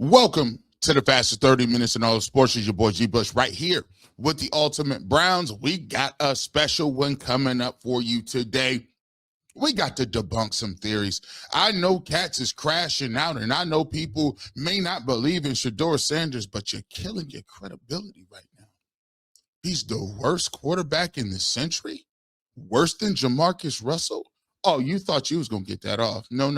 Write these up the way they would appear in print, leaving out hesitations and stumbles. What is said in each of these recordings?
Welcome to the fastest 30 minutes in all of sports. Is your boy G Bush right here with the Ultimate Browns. We got a special one coming up for you today. We got to debunk some theories. I know cats is crashing out, and I know people may not believe in Shedeur Sanders, but you're killing your credibility right now. He's the worst quarterback in the century? Worse than Jamarcus Russell? Oh, you thought you was going to get that off. No.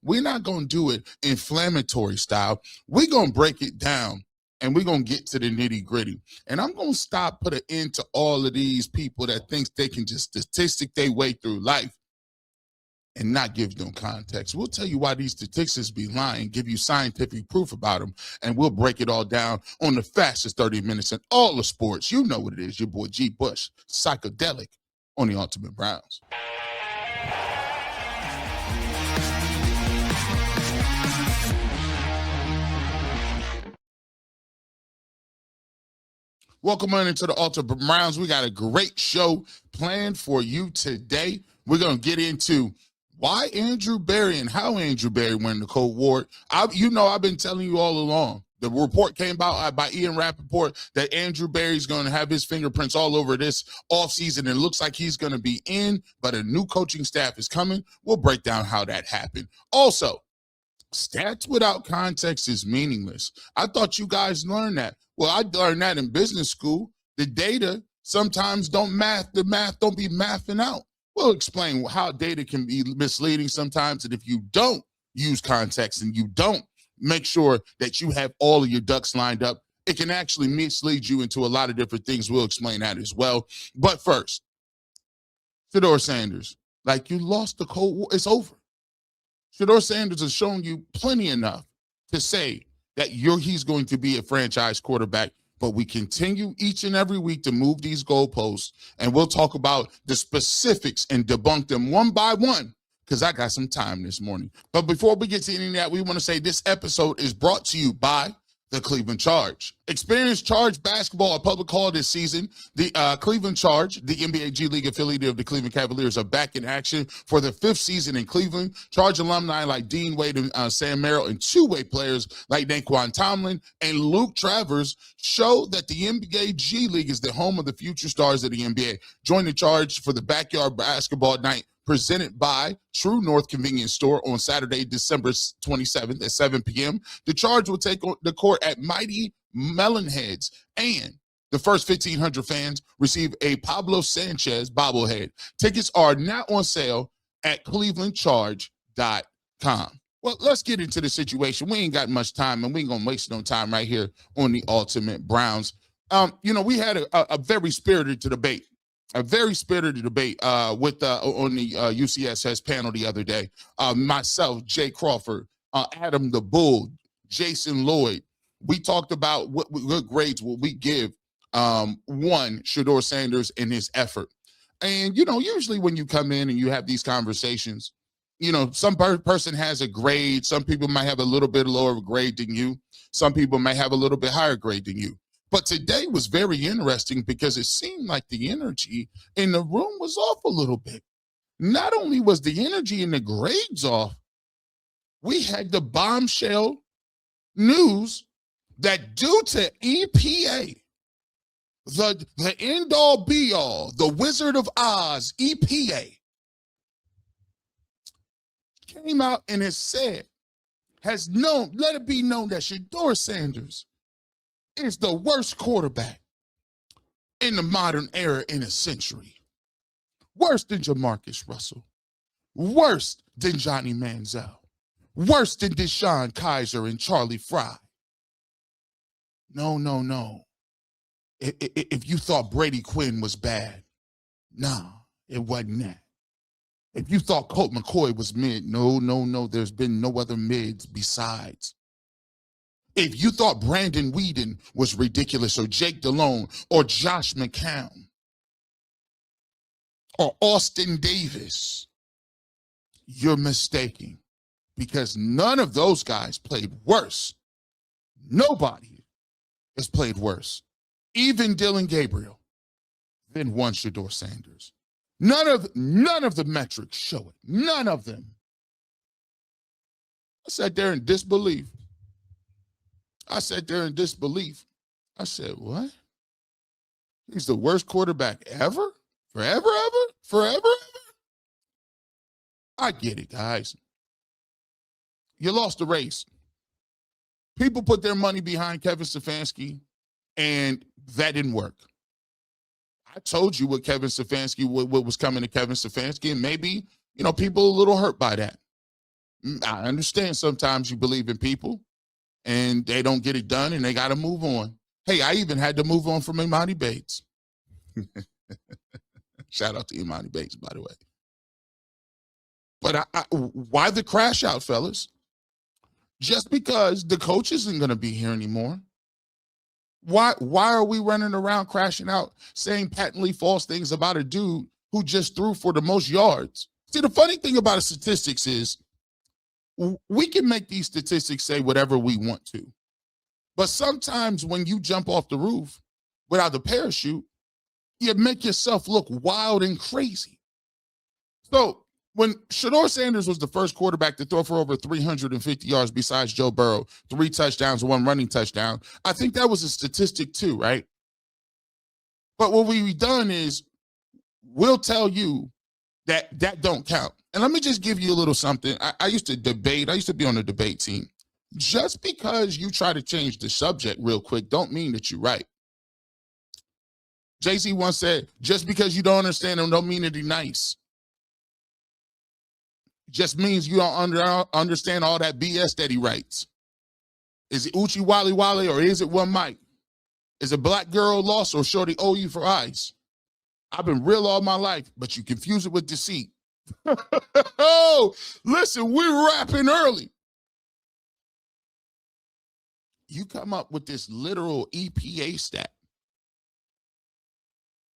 We're not going to do it inflammatory style. We're going to break it down, and we're going to get to the nitty gritty. And I'm going to put an end to all of these people that thinks they can just statistic their way through life and not give them context. We'll tell you why these statistics be lying, give you scientific proof about them, and we'll break it all down on the fastest 30 minutes in all the sports. You know what it is. Your boy G Bush, psychedelic on the Ultimate Browns. Welcome on into the Ultimate Browns. We got a great show planned for you today. We're going to get into why Andrew Berry and how Andrew Berry won the Cold War. I've been telling you all along. The report came out by Ian Rappaport that Andrew Berry's going to have his fingerprints all over this offseason. It looks like he's going to be in, but a new coaching staff is coming. We'll break down how that happened. Also, stats without context is meaningless. I thought you guys learned that. Well, I learned that in business school. The data sometimes the math don't be mathing out. We'll explain how data can be misleading sometimes, and if you don't use context and you don't make sure that you have all of your ducks lined up, it can actually mislead you into a lot of different things. We'll explain that as well. But first, Shedeur Sanders, like you lost the Cold War, it's over. Shedeur Sanders has shown you plenty enough to say that he's going to be a franchise quarterback, but we continue each and every week to move these goalposts, and we'll talk about the specifics and debunk them one by one, because I got some time this morning. But before we get to any of that, we want to say this episode is brought to you by the Cleveland Charge. Experience Charge basketball at Public Hall this season. The Cleveland Charge, the NBA G League affiliate of the Cleveland Cavaliers, are back in action for the 5th season in Cleveland. Charge alumni like Dean Wade and Sam Merrill, and two-way players like Naquan Tomlin and Luke Travers show that the NBA G League is the home of the future stars of the NBA. Join the Charge for the backyard basketball night presented by True North Convenience Store on Saturday, December 27th at 7 p.m. The Charge will take the court at Mighty Melonheads, and the first 1,500 fans receive a Pablo Sanchez bobblehead. Tickets are now on sale at clevelandcharge.com. Well, let's get into the situation. We ain't got much time, and we ain't going to waste no time right here on the Ultimate Browns. We had a very spirited debate. A very spirited debate on the UCSS panel the other day. Myself, Jay Crawford, Adam the Bull, Jason Lloyd. We talked about what grades will we give Shedeur Sanders in his effort. And, usually when you come in and you have these conversations, some person has a grade. Some people might have a little bit lower grade than you. Some people might have a little bit higher grade than you. But today was very interesting because it seemed like the energy in the room was off a little bit. Not only was the energy and the grades off, we had the bombshell news that due to EPA, the end-all be-all, the Wizard of Oz, EPA, came out and let it be known that Shedeur Sanders is the worst quarterback in the modern era in a century. Worse than Jamarcus Russell. Worse than Johnny Manziel. Worse than Deshaun Kaiser and Charlie Fry. No. If you thought Brady Quinn was bad, nah, it wasn't that. If you thought Colt McCoy was mid, no, there's been no other mids besides. If you thought Brandon Weeden was ridiculous, or Jake Delhomme, or Josh McCown, or Austin Davis, you're mistaken, because none of those guys played worse. Nobody has played worse, even Dylan Gabriel, than one Shedeur Sanders. None of the metrics show it. None of them. I sat there in disbelief. I sat there in disbelief. I said, what? He's the worst quarterback ever? Forever, ever? Forever, ever? I get it, guys. You lost the race. People put their money behind Kevin Stefanski, and that didn't work. I told you what Kevin Stefanski, what was coming to Kevin Stefanski, and maybe, people a little hurt by that. I understand sometimes you believe in people, and they don't get it done, and they got to move on. Hey, I even had to move on from Imani Bates. Shout out to Imani Bates, by the way. But why the crash out, fellas? Just because the coach isn't going to be here anymore. Why are we running around crashing out, saying patently false things about a dude who just threw for the most yards? See, the funny thing about statistics is we can make these statistics say whatever we want to. But sometimes when you jump off the roof without the parachute, you make yourself look wild and crazy. So when Shedeur Sanders was the first quarterback to throw for over 350 yards besides Joe Burrow, 3 touchdowns, 1 running touchdown, I think that was a statistic too, right? But what we've done is we'll tell you that don't count. And let me just give you a little something. I used to debate. I used to be on the debate team. Just because you try to change the subject real quick don't mean that you're right. Jay-Z once said, just because you don't understand them don't mean that you're nice. Just means you don't understand all that BS that he writes. Is it Uchi Wally Wally or is it one Mike? Is it black girl lost or shorty owe you for ice? I've been real all my life, but you confuse it with deceit. Oh, listen, we're rapping early. You come up with this literal EPA stat.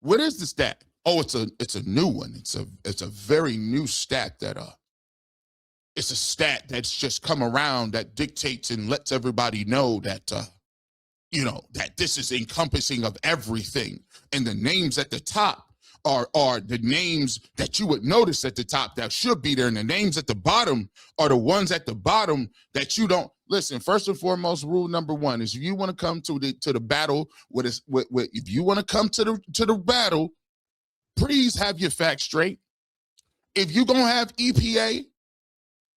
What is the stat? Oh, it's a new one. It's a very new stat that it's a stat that's just come around that dictates and lets everybody know that that this is encompassing of everything. And the names at the top are the names that you would notice at the top that should be there. And the names at the bottom are the ones at the bottom that you don't. Listen, first and foremost, rule number 1 is if you want to come to the battle, if you want to come to the battle, please have your facts straight. If you're going to have EPA,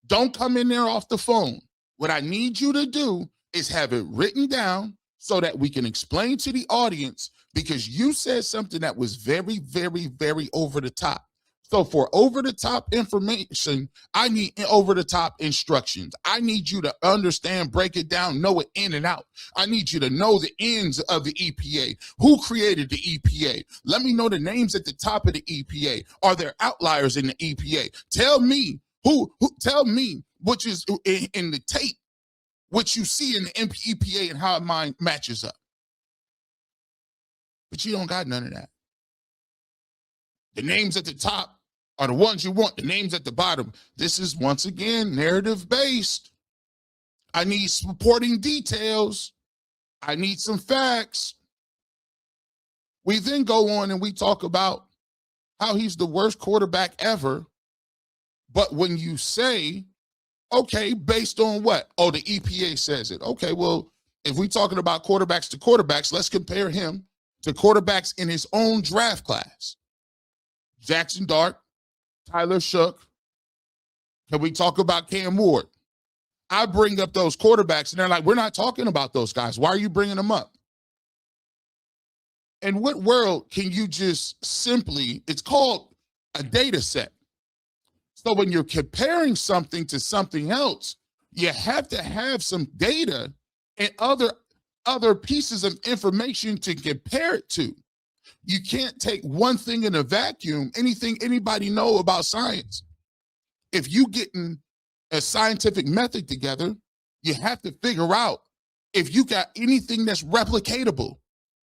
don't come in there off the phone. What I need you to do is have it written down so that we can explain to the audience, because you said something that was very, very, very over the top. So for over the top information, I need over the top instructions. I need you to understand, break it down, know it in and out. I need you to know the ends of the EPA. Who created the EPA? Let me know the names at the top of the EPA. Are there outliers in the EPA? Tell me tell me which is in the tape, what you see in the EPA and how mine matches up. But you don't got none of that. The names at the top are the ones you want. The names at the bottom. This is, once again, narrative-based. I need supporting details. I need some facts. We then go on and we talk about how he's the worst quarterback ever. But when you say, okay, based on what? Oh, the EPA says it. Okay, well, if we're talking about quarterbacks to quarterbacks, let's compare him to quarterbacks in his own draft class. Jackson Dart, Tyler Shook. Can we talk about Cam Ward? I bring up those quarterbacks, and they're like, we're not talking about those guys. Why are you bringing them up? In what world can you just simply, it's called a data set. So when you're comparing something to something else, you have to have some data and other pieces of information to compare it to. You can't take one thing in a vacuum, anything anybody know about science. If you getting a scientific method together, you have to figure out if you got anything that's replicatable.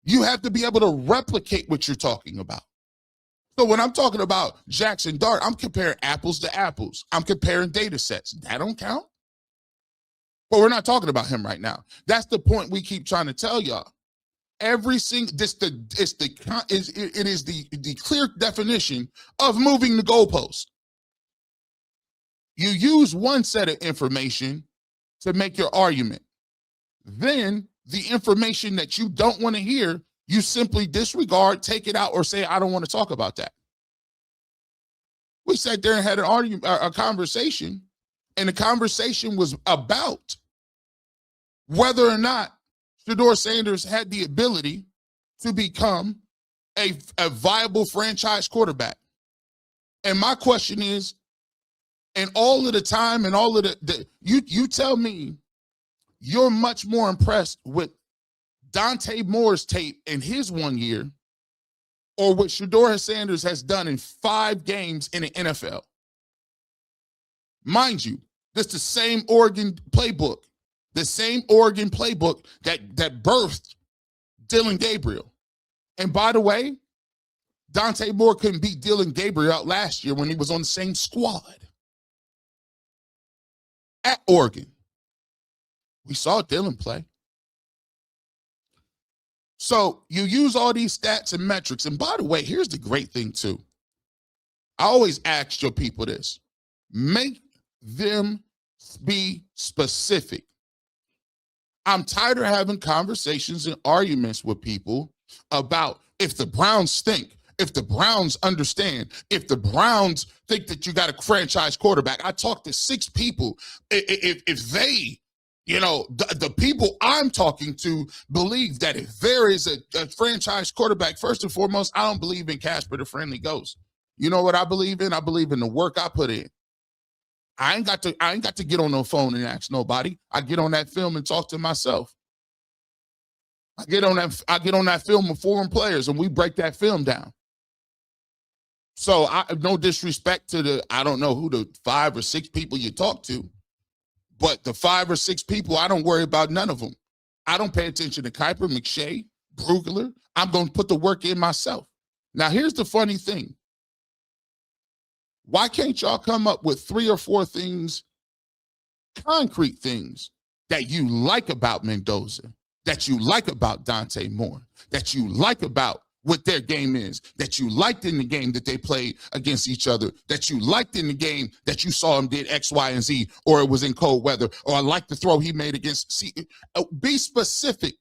You have to be able to replicate what you're talking about. So when I'm talking about Jackson Dart, I'm comparing apples to apples. I'm comparing data sets. That don't count. But we're not talking about him right now. That's the point we keep trying to tell y'all. Every single it is the clear definition of moving the goalpost. You use one set of information to make your argument. Then the information that you don't want to hear, you simply disregard, take it out, or say, I don't want to talk about that. We sat there and had an argument, a conversation, and the conversation was about whether or not Shedeur Sanders had the ability to become a viable franchise quarterback. And my question is, and all of the time and all of you tell me you're much more impressed with Dante Moore's tape in his 1 year or what Shedeur Sanders has done in 5 games in the NFL. Mind you, this is the same Oregon playbook, that birthed Dillon Gabriel. And by the way, Dante Moore couldn't beat Dillon Gabriel out last year when he was on the same squad at Oregon. We saw Dillon play. So you use all these stats and metrics. And by the way, here's the great thing too. I always ask your people this. Make them be specific. I'm tired of having conversations and arguments with people about if the Browns stink, if the Browns understand, if the Browns think that you got a franchise quarterback. I talked to 6 people. If they, the people I'm talking to believe that if there is a franchise quarterback, first and foremost, I don't believe in Casper the Friendly Ghost. You know what I believe in? I believe in the work I put in. I ain't got to get on no phone and ask nobody. I get on that film and talk to myself. I get on that film with foreign players and we break that film down. So no disrespect to I don't know who the 5 or 6 people you talk to, but the 5 or 6 people, I don't worry about none of them. I don't pay attention to Kuiper, McShay, Brugler. I'm going to put the work in myself. Now, here's the funny thing. Why can't y'all come up with 3 or 4 things, concrete things, that you like about Mendoza, that you like about Dante Moore, that you like about what their game is, that you liked in the game that they played against each other, that you liked in the game that you saw him did X, Y, and Z, or it was in cold weather, or I like the throw he made against C. Be specific.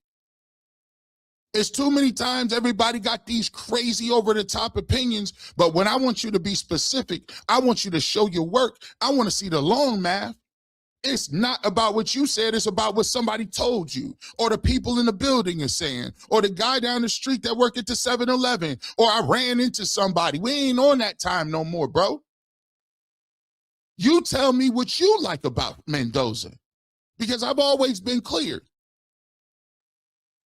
It's too many times everybody got these crazy over-the-top opinions, but when I want you to be specific, I want you to show your work. I want to see the long math. It's not about what you said. It's about what somebody told you, or the people in the building are saying, or the guy down the street that worked at the 7-Eleven, or I ran into somebody. We ain't on that time no more, bro. You tell me what you like about Mendoza, because I've always been clear.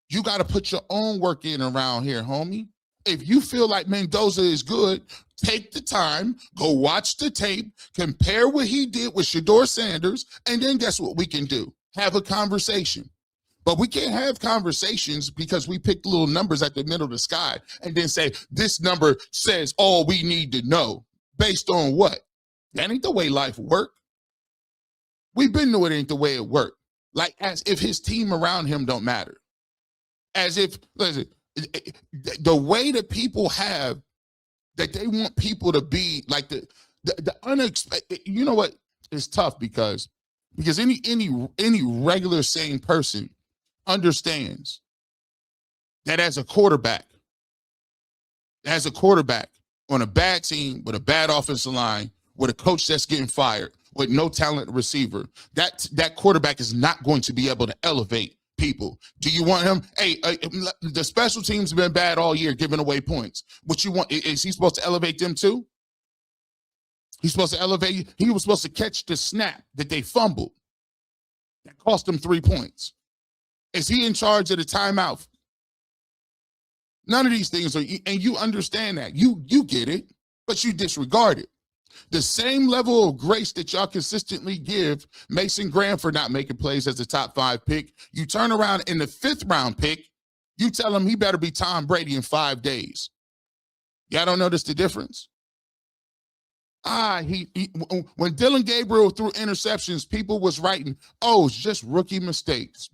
You got to put your own work in around here, homie. If you feel like Mendoza is good, take the time, go watch the tape, compare what he did with Shedeur Sanders, and then guess what we can do? Have a conversation. But we can't have conversations because we picked little numbers at the middle of the sky and then say, this number says all we need to know. Based on what? That ain't the way life work. We've been to it ain't the way it worked. Like as if his team around him don't matter. As if, listen, the way that people have, that they want people to be like the unexpected. You know what? It's tough because any regular sane person understands that as a quarterback on a bad team with a bad offensive line, with a coach that's getting fired, with no talent receiver, that quarterback is not going to be able to elevate people. Do you want him? Hey, the special teams have been bad all year, giving away points. What you want? Is he supposed to elevate them too? He's supposed to elevate. He was supposed to catch the snap that they fumbled. That cost them 3 points. Is he in charge of the timeout? None of these things are, and you understand that. You get it, but you disregard it. The same level of grace that y'all consistently give Mason Graham for not making plays as a top 5 pick, you turn around in the 5th round pick, you tell him he better be Tom Brady in 5 days. Y'all don't notice the difference? When Dillon Gabriel threw interceptions, people was writing, oh, it's just rookie mistakes.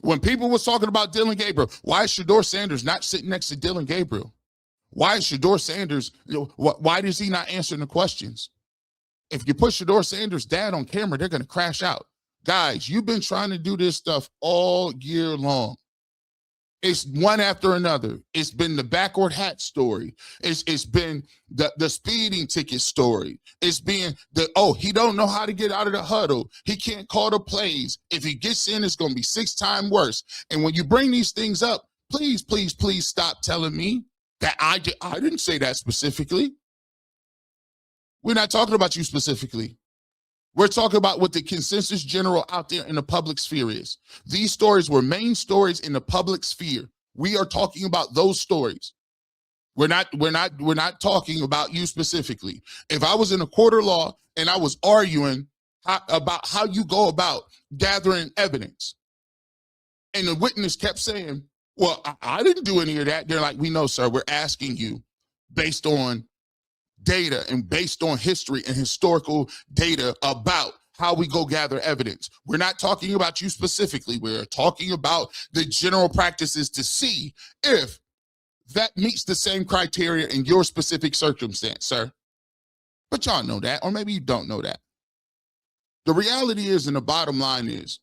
When people was talking about Dillon Gabriel, why is Shedeur Sanders not sitting next to Dillon Gabriel? Why is Shedeur Sanders, why does he not answer the questions? If you put Shedeur Sanders' dad on camera, they're going to crash out. Guys, you've been trying to do this stuff all year long. It's one after another. It's been the backward hat story. It's been the speeding ticket story. It's been he don't know how to get out of the huddle. He can't call the plays. If he gets in, it's going to be 6 times worse. And when you bring these things up, please, please, please stop telling me that I didn't say that specifically. We're not talking about you specifically. We're talking about what the consensus general out there in the public sphere is. These stories were main stories in the public sphere. We are talking about those stories. We're not talking about you specifically. If I was in a court of law and I was arguing about how you go about gathering evidence, and the witness kept saying, well, I didn't do any of that. They're like, we know, sir, we're asking you based on data and based on history and historical data about how we go gather evidence. We're not talking about you specifically. We're talking about the general practices to see if that meets the same criteria in your specific circumstance, sir. But y'all know that, or maybe you don't know that. The reality is, and the bottom line is,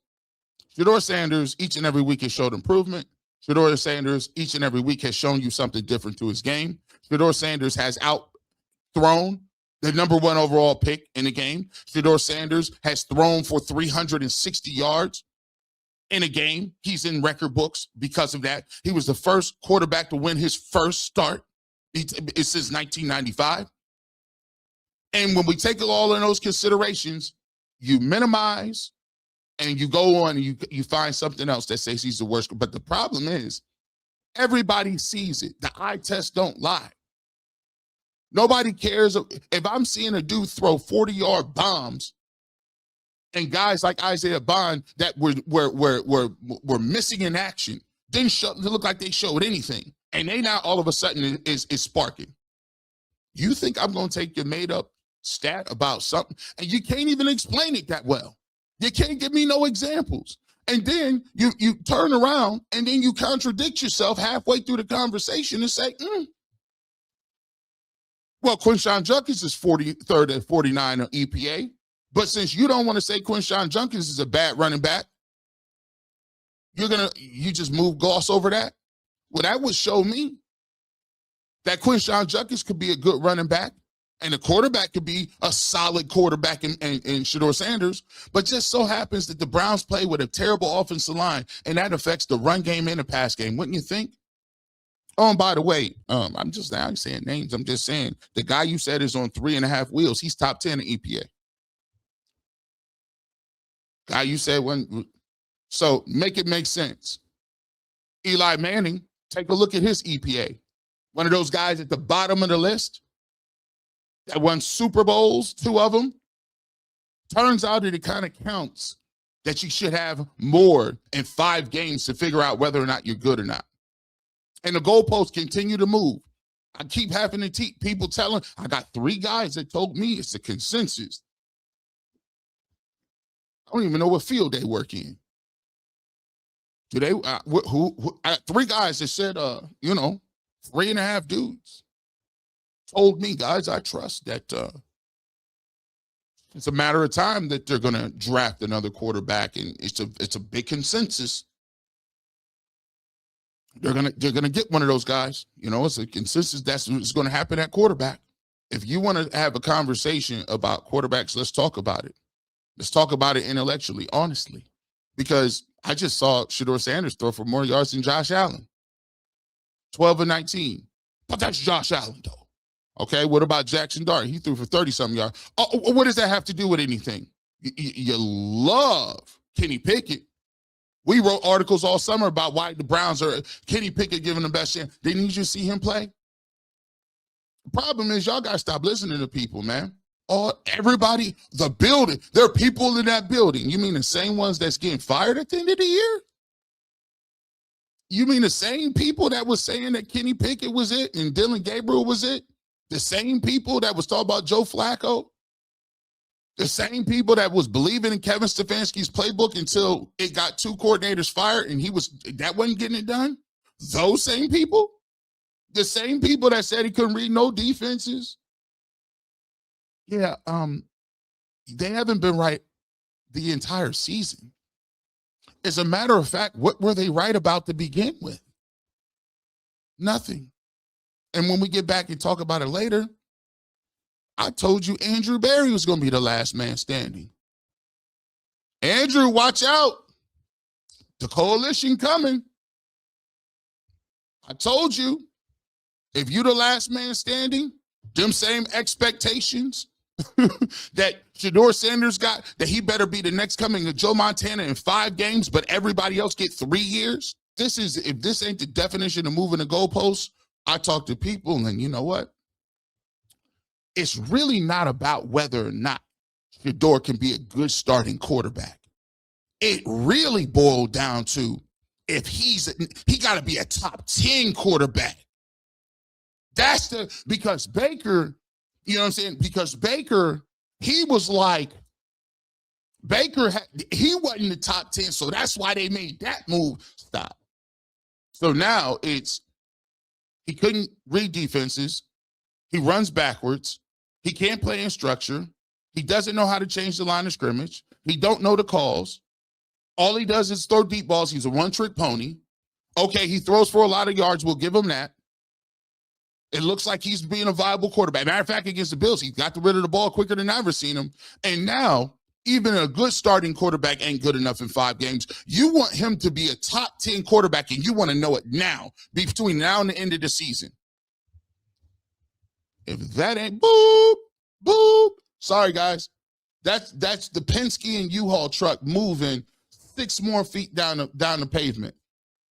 Shedeur Sanders each and every week has showed improvement. Shedeur Sanders each and every week has shown you something different to his game. Shedeur Sanders has thrown the #1 overall pick in the game. Shedeur Sanders has thrown for 360 yards in a game. He's in record books because of that. He was the first quarterback to win his first start. It's since 1995. And when we take all of those considerations, you minimize and you go on and you find something else that says he's the worst. But the problem is, everybody sees it. The eye test don't lie. Nobody cares if I'm seeing a dude throw 40-yard bombs and guys like Isaiah Bond that were missing in action didn't look like they showed anything, and they now all of a sudden is sparking. You think I'm going to take your made-up stat about something, and you can't even explain it that well. You can't give me no examples. And then you turn around and then you contradict yourself halfway through the conversation and say, well, Quinshon Judkins is 43rd at 49 on EPA. But since you don't want to say Quinshon Judkins is a bad running back, you just gloss over that? Well, that would show me that Quinshon Judkins could be a good running back, and a quarterback could be a solid quarterback in Shedeur Sanders. But just so happens that the Browns play with a terrible offensive line, and that affects the run game and the pass game, wouldn't you think? Oh, and by the way, I'm saying names. I'm just saying the guy you said is on 3.5 wheels. He's top 10 in EPA. Guy you said so make it make sense. Eli Manning, take a look at his EPA. One of those guys at the bottom of the list that won Super Bowls, 2 of them. Turns out that it kind of counts that you should have more in 5 games to figure out whether or not you're good or not. And the goalposts continue to move. I keep having to people telling, I got 3 guys that told me it's a consensus. I don't even know what field they work in. Do they, I got 3 guys that said, 3.5 dudes told me, guys, I trust that it's a matter of time that they're going to draft another quarterback, and it's a big consensus. They're gonna get one of those guys. It's a consensus that's what's going to happen at quarterback. If you want to have a conversation about quarterbacks, let's talk about it. Let's talk about it intellectually, honestly, because I just saw Shedeur Sanders throw for more yards than Josh Allen, 12 and 19. But that's Josh Allen, though. Okay, what about Jackson Dart? He threw for 30-something yards. Oh, what does that have to do with anything? You love Kenny Pickett. We wrote articles all summer about why the Browns are Kenny Pickett giving the best chance. Didn't you just see him play? The problem is y'all got to stop listening to people, man. Everybody, the building, there are people in that building. You mean the same ones that's getting fired at the end of the year? You mean the same people that was saying that Kenny Pickett was it and Dylan Gabriel was it? The same people that was talking about Joe Flacco? The same people that was believing in Kevin Stefanski's playbook until it got 2 coordinators fired and that wasn't getting it done? Those same people? The same people that said he couldn't read no defenses? Yeah, they haven't been right the entire season. As a matter of fact, what were they right about to begin with? Nothing. And when we get back and talk about it later, I told you Andrew Berry was going to be the last man standing. Andrew, watch out. The coalition coming. I told you, if you the last man standing, them same expectations that Shedeur Sanders got, that he better be the next coming of Joe Montana in 5 games, but everybody else get 3 years. If this ain't the definition of moving the goalposts, I talk to people and you know what? It's really not about whether or not Shedeur can be a good starting quarterback. It really boiled down to if he got to be a top 10 quarterback. Because Baker, you know what I'm saying? Because Baker, he was like, he wasn't the top 10, so that's why they made that move. Stop. So now he couldn't read defenses. He runs backwards. He can't play in structure. He doesn't know how to change the line of scrimmage. He don't know the calls. All he does is throw deep balls. He's a one-trick pony. Okay, he throws for a lot of yards. We'll give him that. It looks like he's being a viable quarterback. Matter of fact, against the Bills, he got rid of the ball quicker than I've ever seen him. And now, even a good starting quarterback ain't good enough in 5 games. You want him to be a top 10 quarterback, and you want to know it now, between now and the end of the season. If that ain't boop, boop. Sorry, guys. That's the Penske and U-Haul truck moving 6 more feet down the pavement.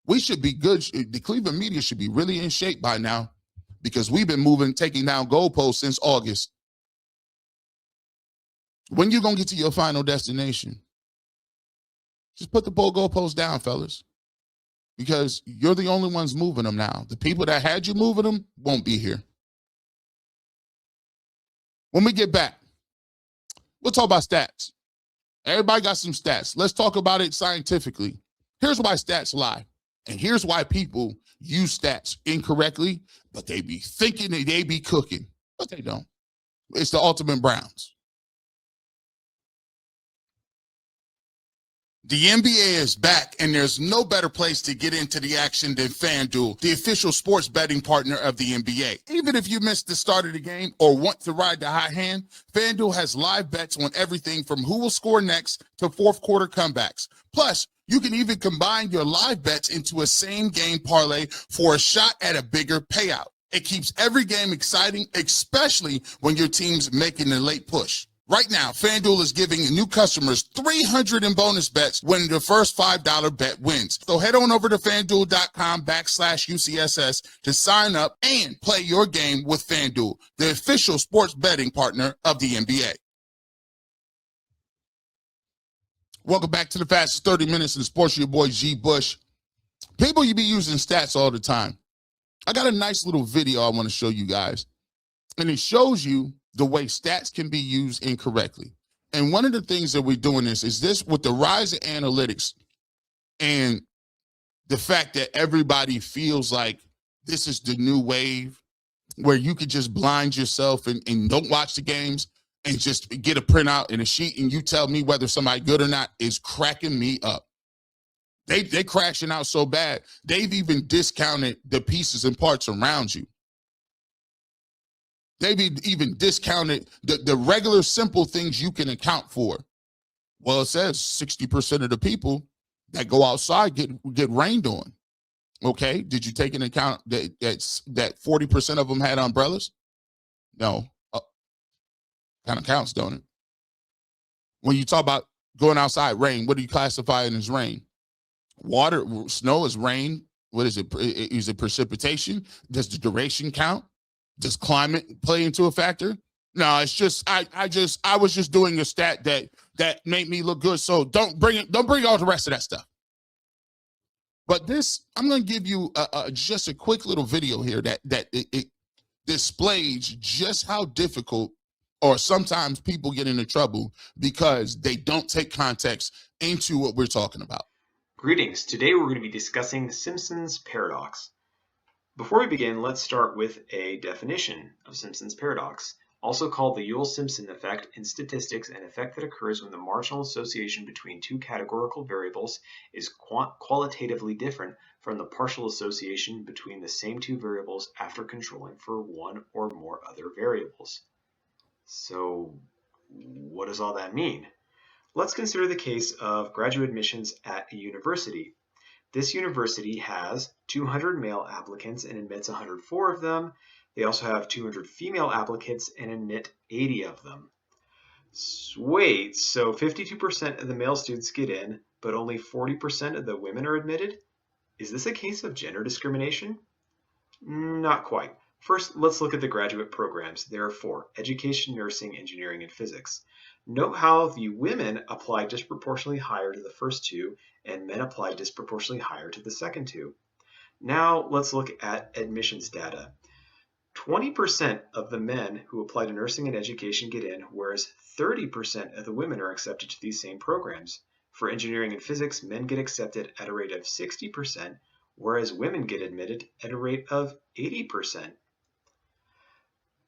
We should be good. The Cleveland media should be really in shape by now because we've been taking down goalposts since August. When you going to get to your final destination? Just put the goalposts down, fellas, because you're the only ones moving them now. The people that had you moving them won't be here. When we get back, we'll talk about stats. Everybody got some stats. Let's talk about it scientifically. Here's why stats lie. And here's why people use stats incorrectly, but they be thinking that they be cooking, but they don't. It's the ultimate Browns. The NBA is back, and there's no better place to get into the action than FanDuel, the official sports betting partner of the NBA. Even if you missed the start of the game or want to ride the hot hand, FanDuel has live bets on everything from who will score next to fourth quarter comebacks. Plus, you can even combine your live bets into a same-game parlay for a shot at a bigger payout. It keeps every game exciting, especially when your team's making a late push. Right now, FanDuel is giving new customers $300 in bonus bets when the first $5 bet wins. So head on over to FanDuel.com/UCSS to sign up and play your game with FanDuel, the official sports betting partner of the NBA. Welcome back to the fastest 30 minutes in sports. Your boy G. Bush. People, you be using stats all the time. I got a nice little video I want to show you guys, and it shows you the way stats can be used incorrectly. And one of the things that we're doing is this with the rise of analytics and the fact that everybody feels like this is the new wave where you could just blind yourself and don't watch the games and just get a printout and a sheet and you tell me whether somebody good or not is cracking me up. They crashing out so bad, they've even discounted the pieces and parts around you. They've even discounted the regular simple things you can account for. Well, it says 60% of the people that go outside get rained on. Okay, did you take into account that 40% of them had umbrellas? No. Kind of counts, don't it? When you talk about going outside, rain, what do you classify it as rain? Water, snow is rain. What is it? Is it precipitation? Does the duration count? Does climate play into a factor? No, it's just I was just doing a stat that made me look good. So don't bring all the rest of that stuff. But this, I'm going to give you just a quick little video here that it displays just how difficult, or sometimes people get into trouble because they don't take context into what we're talking about. Greetings. Today we're going to be discussing Simpson's paradox. Before we begin, let's start with a definition of Simpson's paradox. Also called the Ewell-Simpson effect in statistics, an effect that occurs when the marginal association between two categorical variables is qualitatively different from the partial association between the same two variables after controlling for one or more other variables. So what does all that mean? Let's consider the case of graduate admissions at a university. This university has 200 male applicants and admits 104 of them. They also have 200 female applicants and admit 80 of them. Wait, so 52% of the male students get in, but only 40% of the women are admitted? Is this a case of gender discrimination? Not quite. First, let's look at the graduate programs. There are 4: education, nursing, engineering, and physics. Note how the women apply disproportionately higher to the first two, and men apply disproportionately higher to the second two. Now let's look at admissions data. 20% of the men who apply to nursing and education get in, whereas 30% of the women are accepted to these same programs. For engineering and physics, men get accepted at a rate of 60%, whereas women get admitted at a rate of 80%.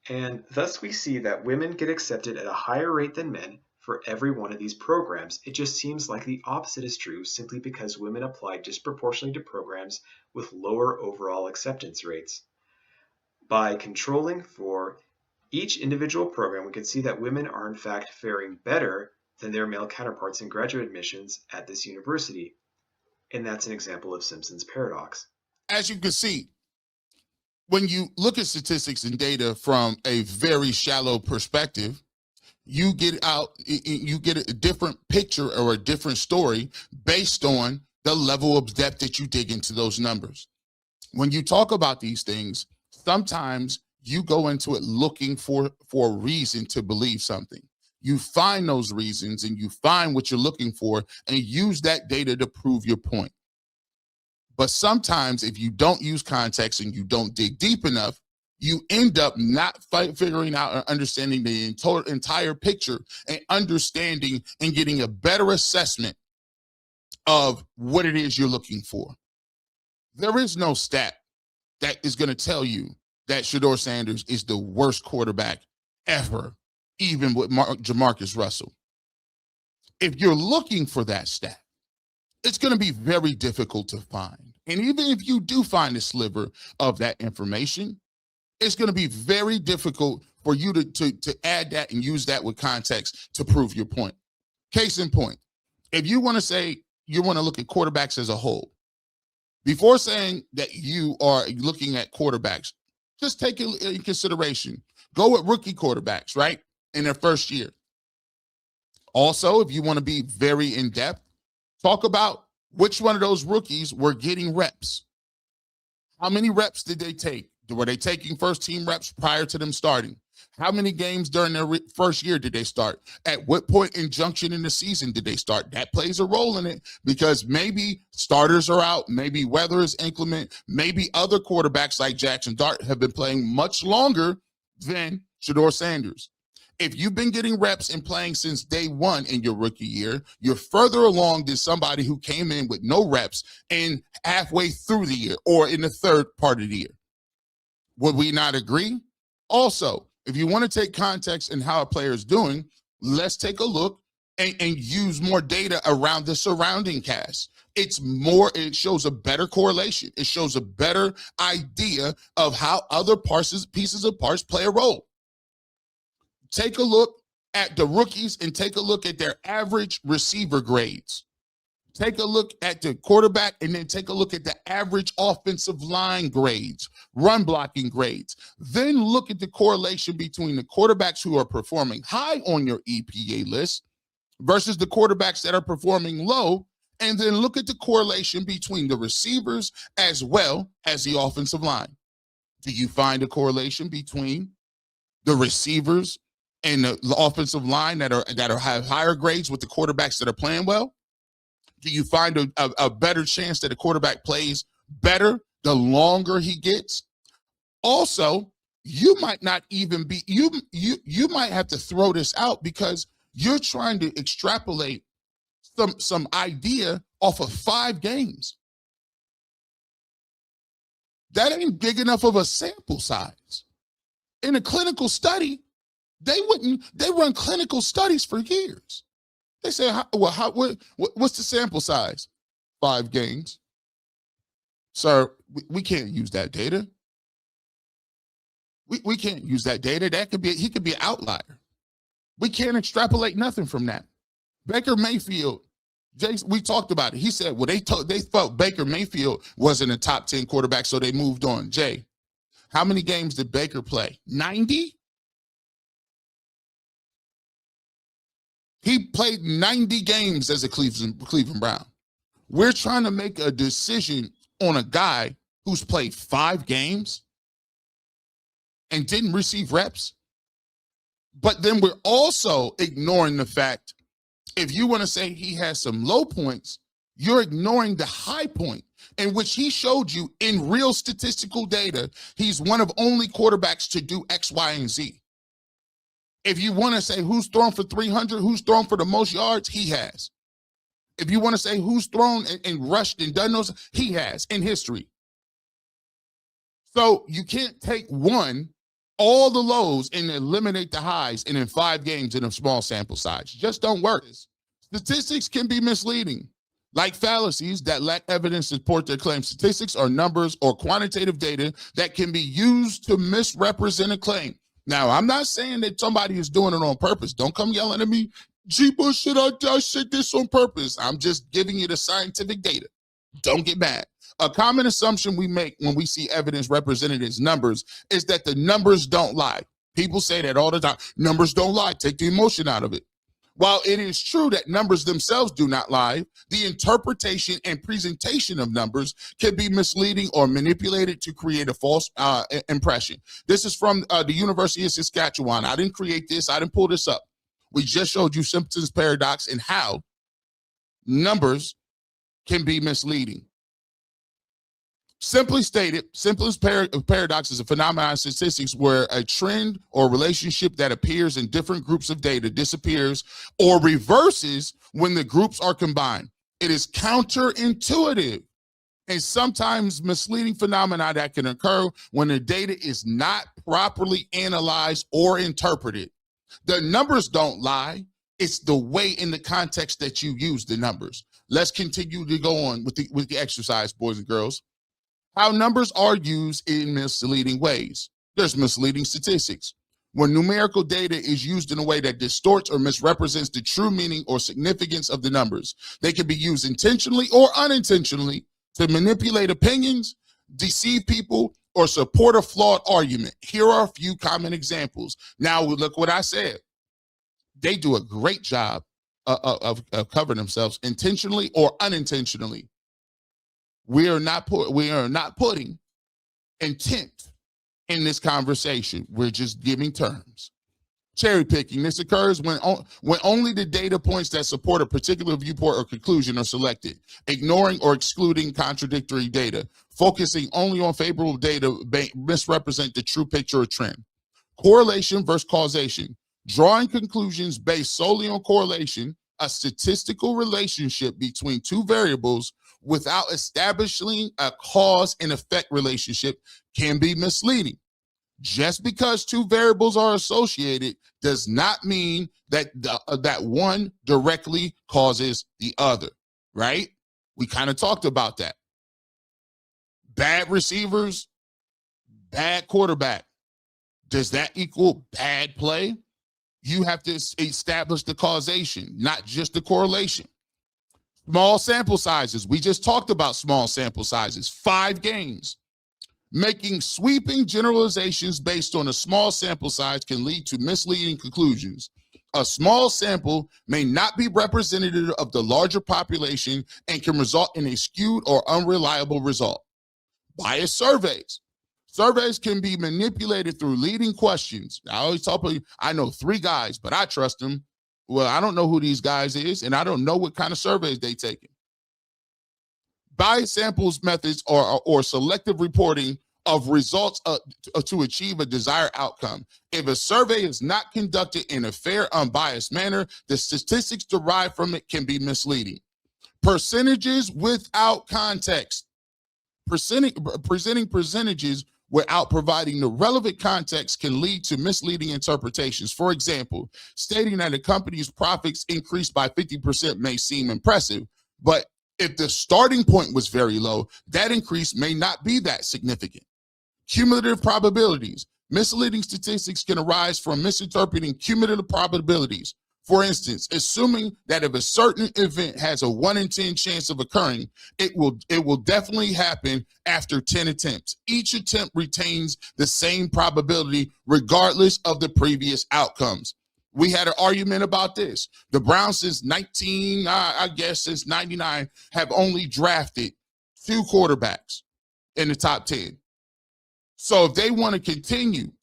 And thus we see that women get accepted at a higher rate than men for every one of these programs. It just seems like the opposite is true simply because women apply disproportionately to programs with lower overall acceptance rates. By controlling for each individual program, we can see that women are in fact faring better than their male counterparts in graduate admissions at this university. And that's an example of Simpson's paradox. As you can see, when you look at statistics and data from a very shallow perspective, you get a different picture or a different story based on the level of depth that you dig into those numbers. When you talk about these things, sometimes you go into it looking for a reason to believe something. You find those reasons and you find what you're looking for and use that data to prove your point. But sometimes if you don't use context and you don't dig deep enough, you end up not figuring out or understanding the entire picture and understanding and getting a better assessment of what it is you're looking for. There is no stat that is going to tell you that Shedeur Sanders is the worst quarterback ever, even with Jamarcus Russell. If you're looking for that stat, it's going to be very difficult to find. And even if you do find a sliver of that information, it's going to be very difficult for you to add that and use that with context to prove your point. Case in point, if you want to say you want to look at quarterbacks as a whole, before saying that you are looking at quarterbacks, just take it in consideration. Go with rookie quarterbacks, right, in their first year. Also, if you want to be very in-depth, talk about which one of those rookies were getting reps. How many reps did they take? Were they taking first team reps prior to them starting? How many games during their first year did they start? At what point in junction in the season did they start? That plays a role in it because maybe starters are out, maybe weather is inclement, maybe other quarterbacks like Jackson Dart have been playing much longer than Shedeur Sanders. If you've been getting reps and playing since day one in your rookie year, you're further along than somebody who came in with no reps and halfway through the year or in the third part of the year. Would we not agree? Also, if you want to take context in how a player is doing, let's take a look and use more data around the surrounding cast. It shows a better correlation. It shows a better idea of how other pieces of parts play a role. Take a look at the rookies and take a look at their average receiver grades. Take a look at the quarterback and then take a look at the average offensive line grades, run blocking grades. Then look at the correlation between the quarterbacks who are performing high on your EPA list versus the quarterbacks that are performing low. And then look at the correlation between the receivers as well as the offensive line. Do you find a correlation between the receivers and the offensive line that have higher grades with the quarterbacks that are playing well? Do you find a better chance that a quarterback plays better the longer he gets? Also, you might not even be, you might have to throw this out because you're trying to extrapolate some idea off of 5 games. That ain't big enough of a sample size. In a clinical study, They run clinical studies for years. They say, what's the sample size? 5 games. Sir, we can't use that data. We can't use that data. He could be an outlier. We can't extrapolate nothing from that. Baker Mayfield, we talked about it. He said, well, they felt Baker Mayfield wasn't a top 10 quarterback, so they moved on. Jay, how many games did Baker play? 90? He played 90 games as a Cleveland Brown. We're trying to make a decision on a guy who's played 5 games and didn't receive reps. But then we're also ignoring the fact, if you want to say he has some low points, you're ignoring the high point in which he showed you in real statistical data, he's one of only quarterbacks to do X, Y, and Z. If you want to say who's thrown for 300, who's thrown for the most yards, he has. If you want to say who's thrown and rushed and done those, he has in history. So you can't take all the lows and eliminate the highs and in 5 games in a small sample size. Just don't work. Statistics can be misleading. Like fallacies that lack evidence to support their claim. Statistics are numbers or quantitative data that can be used to misrepresent a claim. Now, I'm not saying that somebody is doing it on purpose. Don't come yelling at me, G. Bush, I said this on purpose. I'm just giving you the scientific data. Don't get mad. A common assumption we make when we see evidence represented as numbers is that the numbers don't lie. People say that all the time. Numbers don't lie. Take the emotion out of it. While it is true that numbers themselves do not lie, the interpretation and presentation of numbers can be misleading or manipulated to create a false impression. This is from the University of Saskatchewan. I didn't create this. I didn't pull this up. We just showed you Simpson's paradox and how numbers can be misleading. Simply stated, Simpson's paradox is a phenomenon in statistics where a trend or relationship that appears in different groups of data disappears or reverses when the groups are combined. It is counterintuitive and sometimes misleading phenomena that can occur when the data is not properly analyzed or interpreted. The numbers don't lie. It's the way in the context that you use the numbers. Let's continue to go on with the exercise, boys and girls. How numbers are used in misleading ways. There's misleading statistics. When numerical data is used in a way that distorts or misrepresents the true meaning or significance of the numbers, they can be used intentionally or unintentionally to manipulate opinions, deceive people, or support a flawed argument. Here are a few common examples. Now, look what I said. They do a great job of covering themselves intentionally or unintentionally. We are not putting intent in this conversation. We're just giving terms. Cherry picking. This occurs when only the data points that support a particular viewpoint or conclusion are selected, ignoring or excluding contradictory data, focusing only on favorable data misrepresent the true picture or trend. Correlation versus causation. Drawing conclusions based solely on correlation, a statistical relationship between two variables without establishing a cause and effect relationship can be misleading. Just because two variables are associated does not mean that that one directly causes the other, right? We kind of talked about that. Bad receivers, bad quarterback. Does that equal bad play? You have to establish the causation, not just the correlation. Small sample sizes. We just talked about small sample sizes, 5 games. Making sweeping generalizations based on a small sample size can lead to misleading conclusions. A small sample may not be representative of the larger population and can result in a skewed or unreliable result. Bias surveys. Surveys can be manipulated through leading questions. I always tell people, I know 3 guys, but I trust them. Well, I don't know who these guys is, and I don't know what kind of surveys they taking. Bias samples methods or selective reporting of results to achieve a desired outcome. If a survey is not conducted in a fair, unbiased manner, the statistics derived from it can be misleading. Percentages without context. Presenting percentages without providing the relevant context can lead to misleading interpretations. For example, stating that a company's profits increased by 50% may seem impressive, but if the starting point was very low, that increase may not be that significant. Cumulative probabilities. Misleading statistics can arise from misinterpreting cumulative probabilities. For instance, assuming that if a certain event has a 1 in 10 chance of occurring, it will definitely happen after 10 attempts. Each attempt retains the same probability regardless of the previous outcomes. We had an argument about this. The Browns since since 99 have only drafted 2 quarterbacks in the top 10. So if they want to continue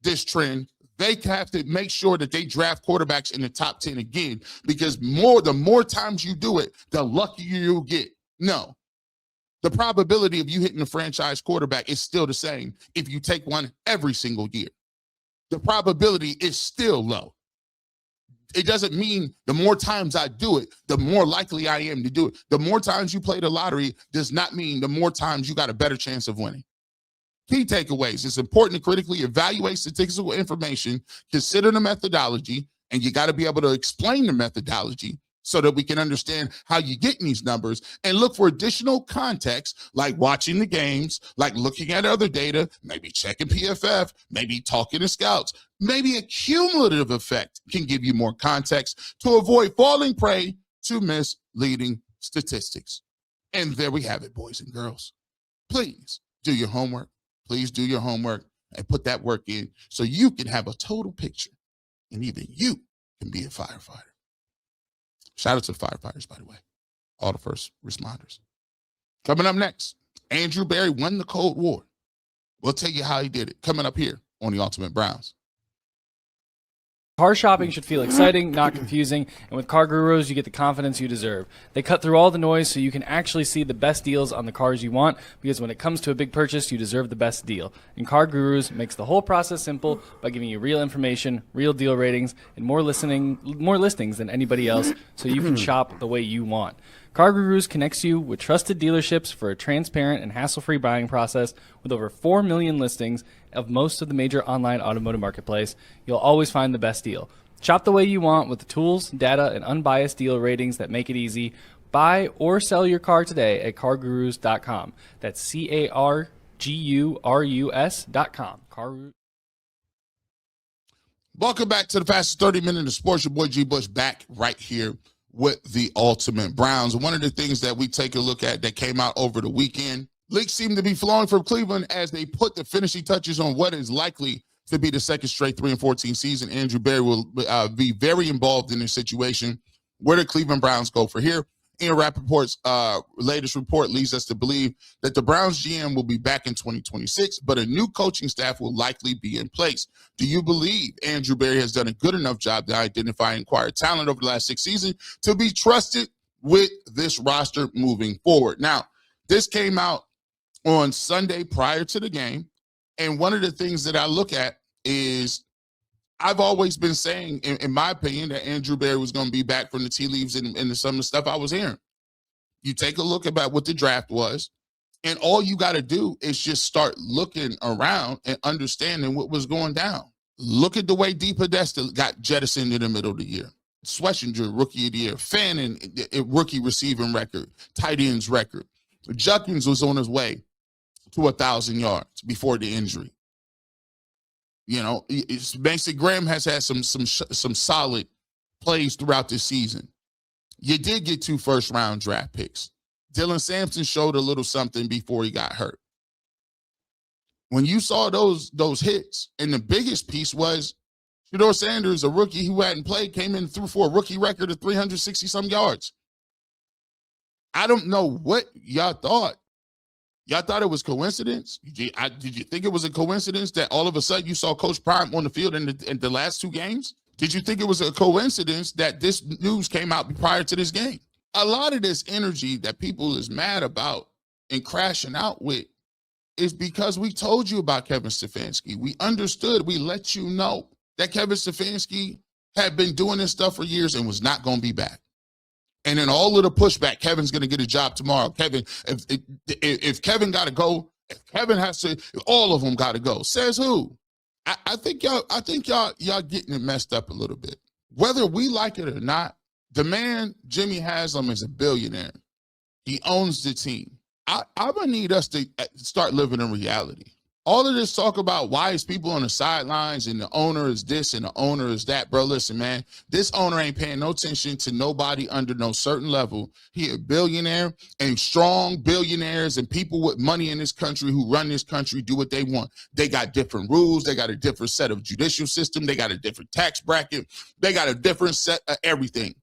this trend, they have to make sure that they draft quarterbacks in the top 10 again, because the more times you do it, the luckier you'll get. No, the probability of you hitting a franchise quarterback is still the same if you take one every single year. The probability is still low. It doesn't mean the more times I do it, the more likely I am to do it. The more times you play the lottery does not mean the more times you got a better chance of winning. Key takeaways. It's important to critically evaluate statistical information, consider the methodology, and you got to be able to explain the methodology so that we can understand how you're getting these numbers, and look for additional context, like watching the games, like looking at other data, maybe checking PFF, maybe talking to scouts. Maybe a cumulative effect can give you more context to avoid falling prey to misleading statistics. And there we have it, boys and girls. Please do your homework. Please do your homework and put that work in so you can have a total picture, and even you can be a firefighter. Shout out to the firefighters, by the way, all the first responders. Coming up next, Andrew Berry won the Cold War. We'll tell you how he did it. Coming up here on the Ultimate Browns. Car shopping should feel exciting, not confusing, and with CarGurus, you get the confidence you deserve. They cut through all the noise so you can actually see the best deals on the cars you want, because when it comes to a big purchase, you deserve the best deal. And CarGurus makes the whole process simple by giving you real information, real deal ratings, and more listings than anybody else, so you can shop the way you want. CarGurus connects you with trusted dealerships for a transparent and hassle-free buying process. With over 4 million listings of most of the major online automotive marketplace, you'll always find the best deal. Shop the way you want with the tools, data, and unbiased deal ratings that make it easy. Buy or sell your car today at CarGurus.com. That's CarGurus.com. CarGurus. Welcome back to the fastest 30 minutes of sports. Your boy G. Bush back right here with the Ultimate Browns. One of the things that we take a look at that came out over the weekend, leaks seem to be flowing from Cleveland as they put the finishing touches on what is likely to be the second straight 3-14 season. Andrew Berry will be very involved in this situation. Where do Cleveland Browns go for here? Ian Rappaport's latest report leads us to believe that the Browns GM will be back in 2026, but a new coaching staff will likely be in place. Do you believe Andrew Berry has done a good enough job to identify and acquire talent over the last 6 seasons to be trusted with this roster moving forward? Now, this came out on Sunday prior to the game, and one of the things that I look at is I've always been saying, in my opinion, that Andrew Berry was going to be back from the tea leaves and some of the stuff I was hearing. You take a look about what the draft was, and all you got to do is just start looking around and understanding what was going down. Look at the way D. Podesta got jettisoned in the middle of the year. Schlesinger, Rookie of the Year. Fannin, rookie receiving record. Tight ends record. Judkins was on his way to 1,000 yards before the injury. You know, Mason Graham has had some solid plays throughout this season. You did get 2 first-round draft picks. Dylan Sampson showed a little something before he got hurt. When you saw those hits, and the biggest piece was Shedeur Sanders, a rookie who hadn't played, came in and threw for a rookie record of 360-some yards. I don't know what y'all thought. Y'all thought it was coincidence? Did you think it was a coincidence that all of a sudden you saw Coach Prime on the field in the last 2 games? Did you think it was a coincidence that this news came out prior to this game? A lot of this energy that people is mad about and crashing out with is because we told you about Kevin Stefanski. We understood, we let you know that Kevin Stefanski had been doing this stuff for years and was not going to be back. And then all of the pushback, Kevin's going to get a job tomorrow. Kevin, if Kevin got to go, If Kevin has to, all of them got to go. Says who? I think y'all getting it messed up a little bit. Whether we like it or not, the man Jimmy Haslam is a billionaire. He owns the team. I'm gonna need us to start living in reality. All of this talk about why is people on the sidelines and the owner is this and the owner is that, bro. Listen, man, this owner ain't paying no attention to nobody under no certain level. He a billionaire, and strong billionaires and people with money in this country who run this country do what they want. They got different rules. They got a different set of judicial system. They got a different tax bracket. They got a different set of everything.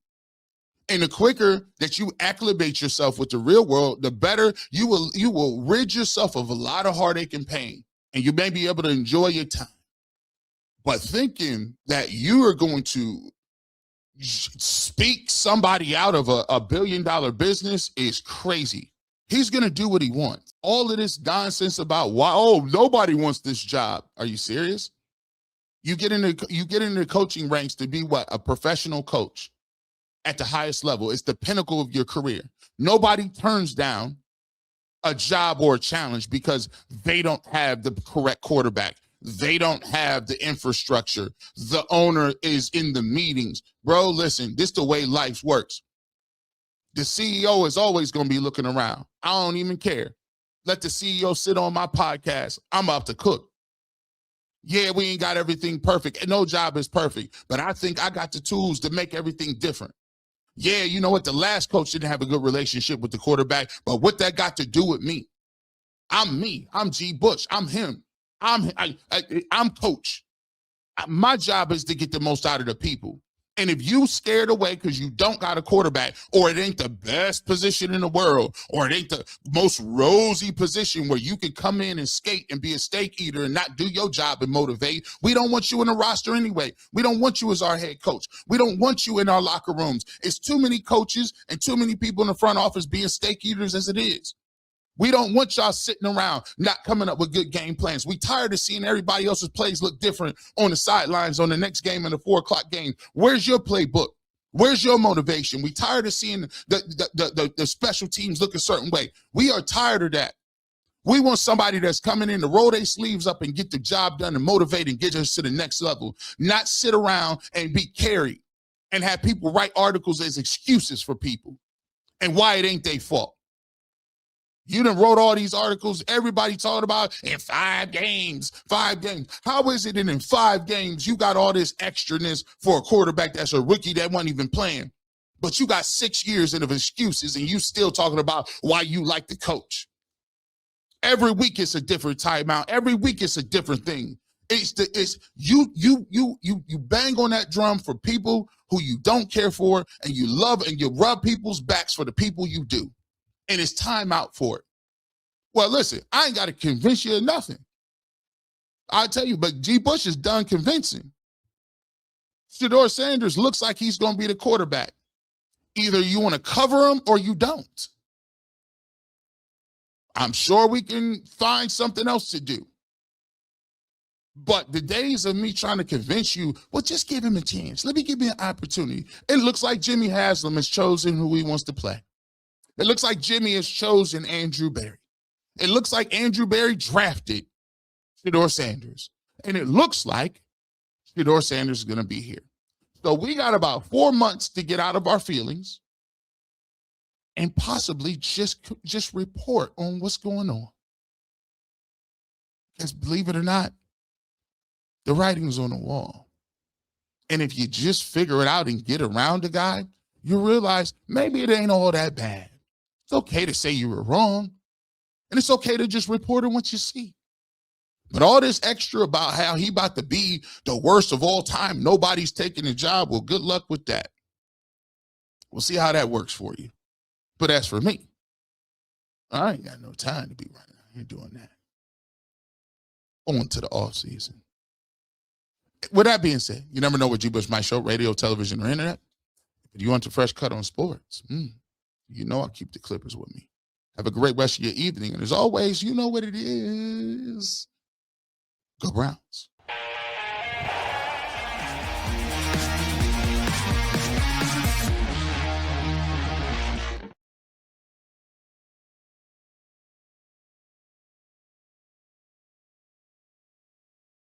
And the quicker that you acclimate yourself with the real world, the better you will rid yourself of a lot of heartache and pain. And you may be able to enjoy your time. But thinking that you are going to speak somebody out of a $1 billion business is crazy. He's going to do what he wants. All of this nonsense about why, nobody wants this job. Are you serious? You get into the coaching ranks to be what? A professional coach at the highest level. It's the pinnacle of your career. Nobody turns down a job or a challenge because they don't have the correct quarterback. They don't have the infrastructure. The owner is in the meetings. Bro, listen, this is the way life works. The CEO is always going to be looking around. I don't even care. Let the CEO sit on my podcast. I'm up to cook. Yeah, we ain't got everything perfect. No job is perfect, but I think I got the tools to make everything different. Yeah, you know what? The last coach didn't have a good relationship with the quarterback, but what that got to do with me? I'm me. I'm G. Bush. I'm him. I'm coach. My job is to get the most out of the people. And if you scared away because you don't got a quarterback, or it ain't the best position in the world, or it ain't the most rosy position where you can come in and skate and be a steak eater and not do your job and motivate, we don't want you in the roster anyway. We don't want you as our head coach. We don't want you in our locker rooms. It's too many coaches and too many people in the front office being steak eaters as it is. We don't want y'all sitting around not coming up with good game plans. We tired of seeing everybody else's plays look different on the sidelines on the next game in the 4 o'clock game. Where's your playbook? Where's your motivation? We tired of seeing the special teams look a certain way. We are tired of that. We want somebody that's coming in to roll their sleeves up and get the job done and motivate and get us to the next level, not sit around and be carried and have people write articles as excuses for people and why it ain't their fault. You done wrote all these articles, everybody talking about in 5 games. How is it that in 5 games you got all this extraness for a quarterback that's a rookie that wasn't even playing, but you got 6 years of excuses and you still talking about why you like the coach? Every week it's a different timeout. Every week it's a different thing. You bang on that drum for people who you don't care for, and you love and you rub people's backs for the people you do. And it's time out for it. Well, listen, I ain't got to convince you of nothing. I'll tell you, but G. Bush is done convincing. Shedeur Sanders looks like he's going to be the quarterback. Either you want to cover him or you don't. I'm sure we can find something else to do. But the days of me trying to convince you, well, just give him a chance. Let me give him an opportunity. It looks like Jimmy Haslam has chosen who he wants to play. It looks like Jimmy has chosen Andrew Berry. It looks like Andrew Berry drafted Shedeur Sanders. And it looks like Shedeur Sanders is going to be here. So we got about 4 months to get out of our feelings and possibly just report on what's going on. Because believe it or not, the writing's on the wall. And if you just figure it out and get around the guy, you realize maybe it ain't all that bad. It's okay to say you were wrong. And it's okay to just report on what you see. But all this extra about how he about to be the worst of all time, nobody's taking the job, well, good luck with that. We'll see how that works for you. But as for me, I ain't got no time to be running out here doing that. On to the off season. With that being said, you never know what G. Bush might show, radio, television, or internet. If you want a fresh cut on sports, you know I'll keep the Clippers with me. Have a great rest of your evening. And as always, you know what it is. Go Browns.